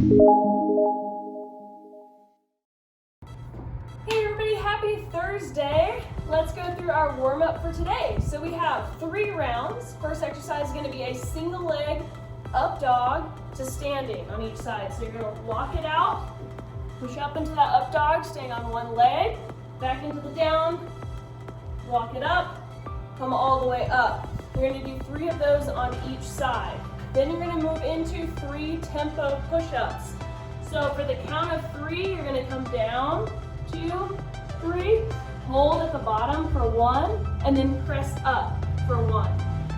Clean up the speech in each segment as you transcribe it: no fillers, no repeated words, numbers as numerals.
Hey everybody, happy Thursday. Let's go through our warm-up for today. So we have 3 rounds. First exercise is going to be a single leg up dog to standing on each side. So you're going to walk it out, push up into that up dog, staying on one leg, back into the down, walk it up, come all the way up. You're going to do 3 of those on each side. Then you're going to move into 3 tempo push-ups. So for the count of 3, you're going to come down, 2, 3, hold at the bottom for 1, and then press up for 1.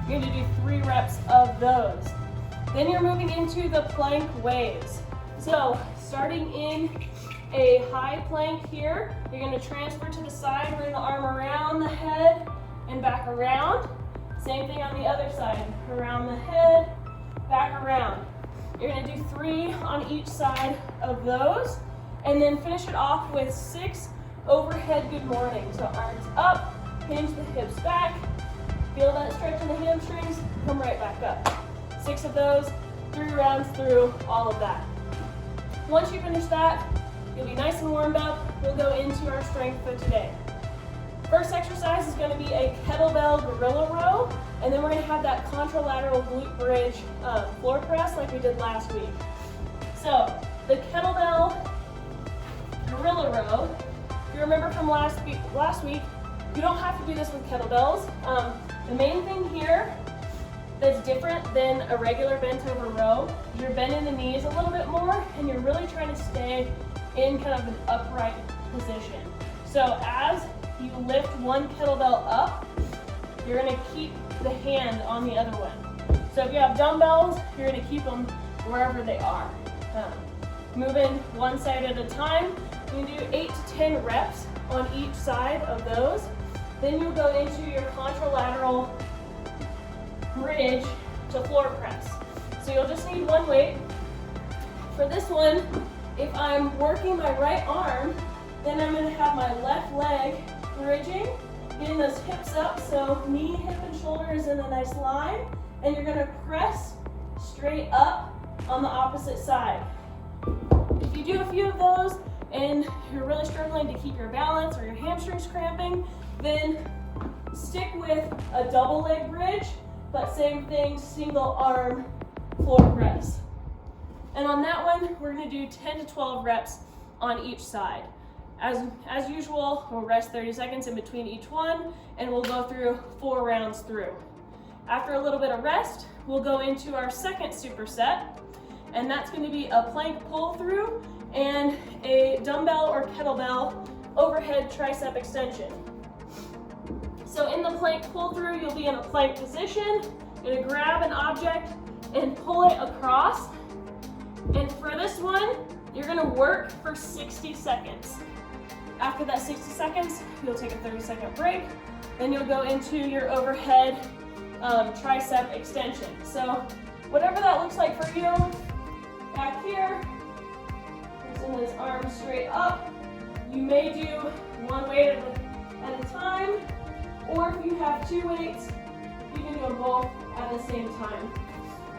You're going to do 3 reps of those. Then you're moving into the plank waves. So starting in a high plank here, you're going to transfer to the side, bring the arm around the head and back around. Same thing on the other side, around the head, back around. You're going to do 3 on each side of those, and then finish it off with 6 overhead good mornings. So arms up, hinge the hips back, feel that stretch in the hamstrings, come right back up. 6 of those, 3 rounds through all of that. Once you finish that, you'll be nice and warmed up. We'll go into our strength for today. First exercise is going to be a kettlebell gorilla row, and then we're going to have that contralateral glute bridge floor press like we did last week. So the kettlebell gorilla row, if you remember from last week, you don't have to do this with kettlebells. The main thing here that's different than a regular bent over row, you're bending the knees a little bit more and you're really trying to stay in kind of an upright position. So as you lift one kettlebell up, you're going to keep the hand on the other one. So if you have dumbbells, you're going to keep them wherever they are. Moving one side at a time, you can do 8 to 10 reps on each side of those. Then you'll go into your contralateral bridge to floor press. So you'll just need one weight. For this one, if I'm working my right arm, then I'm going to have my left leg bridging, getting those hips up, so knee, hip, and shoulder is in a nice line, and you're going to press straight up on the opposite side. If you do a few of those and you're really struggling to keep your balance or your hamstrings cramping, then stick with a double leg bridge, but same thing, single arm floor press. And on that one, we're going to do 10 to 12 reps on each side. As usual, we'll rest 30 seconds in between each one, and we'll go through 4 rounds through. After a little bit of rest, we'll go into our second superset, and that's going to be a plank pull through and a dumbbell or kettlebell overhead tricep extension. So in the plank pull through, you'll be in a plank position. You're going to grab an object and pull it across. And for this one, you're going to work for 60 seconds. After that 60 seconds, you'll take a 30-second break. Then you'll go into your overhead tricep extension. So whatever that looks like for you, back here, send those arms straight up. You may do one weight at a time, or if you have 2 weights, you can do them both at the same time.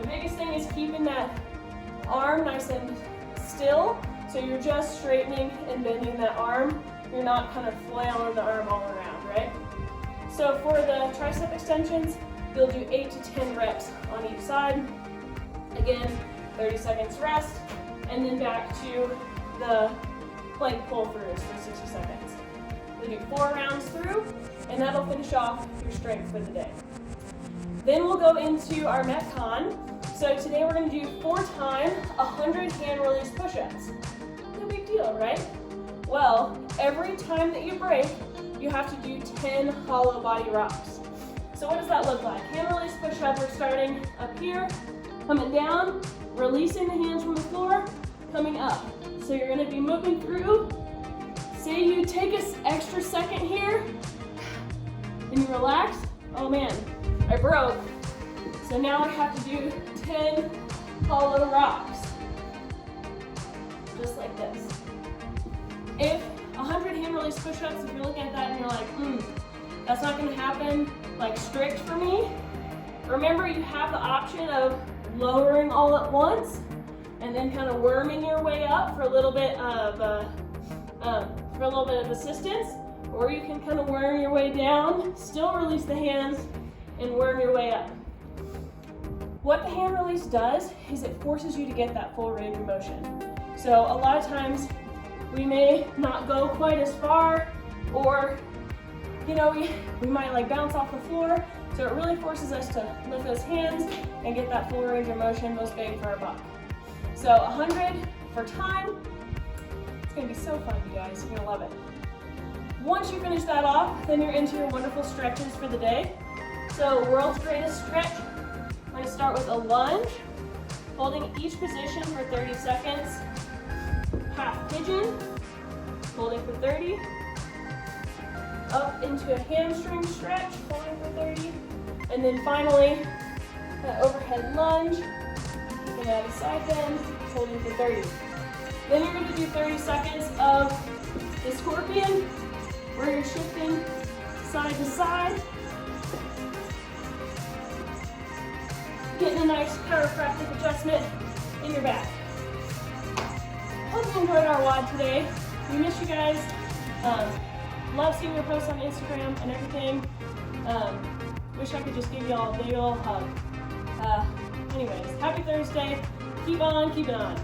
The biggest thing is keeping that arm nice and still, so you're just straightening and bending that arm. You're not kind of flailing the arm all around, right? So for the tricep extensions, you'll do 8 to 10 reps on each side. Again, 30 seconds rest, and then back to the plank pull throughs for 60 seconds. We'll do 4 rounds through, and that'll finish off your strength for the day. Then we'll go into our Metcon. So today we're going to do 4 times 100 hand release push-ups. No big deal, right? Well, every time that you break, you have to do 10 hollow body rocks. So what does that look like? Hand release push-up, we're starting up here, coming down, releasing the hands from the floor, coming up. So you're going to be moving through. Say you take an extra second here, and you relax. Oh man, I broke. So now I have to do 10 hollow rocks. Just like this. If 100 hand release push-ups, if you're looking at that and you're like, that's not going to happen like strict for me, remember you have the option of lowering all at once and then kind of worming your way up for a little bit of assistance, or you can kind of worm your way down, still release the hands, and worm your way up. What the hand release does is it forces you to get that full range of motion. So a lot of times we may not go quite as far, or we might like bounce off the floor. So it really forces us to lift those hands and get that full range of motion, most bang for our buck. So 100 for time. It's gonna be so fun, you guys. You're gonna love it. Once you finish that off, then you're into your wonderful stretches for the day. So world's greatest stretch. We're gonna start with a lunge, holding each position for 30 seconds. Half pigeon, holding for 30. Up into a hamstring stretch, holding for 30. And then finally, that overhead lunge. You're gonna have a side bend, holding for 30. Then you're gonna do 30 seconds of the scorpion, where you're shifting side to side. Getting a nice chiropractic adjustment in your back. Hope you enjoyed our WOD today. We miss you guys. Love seeing your posts on Instagram and everything. Wish I could just give you all a big old hug. Anyways, happy Thursday. Keep on keeping on.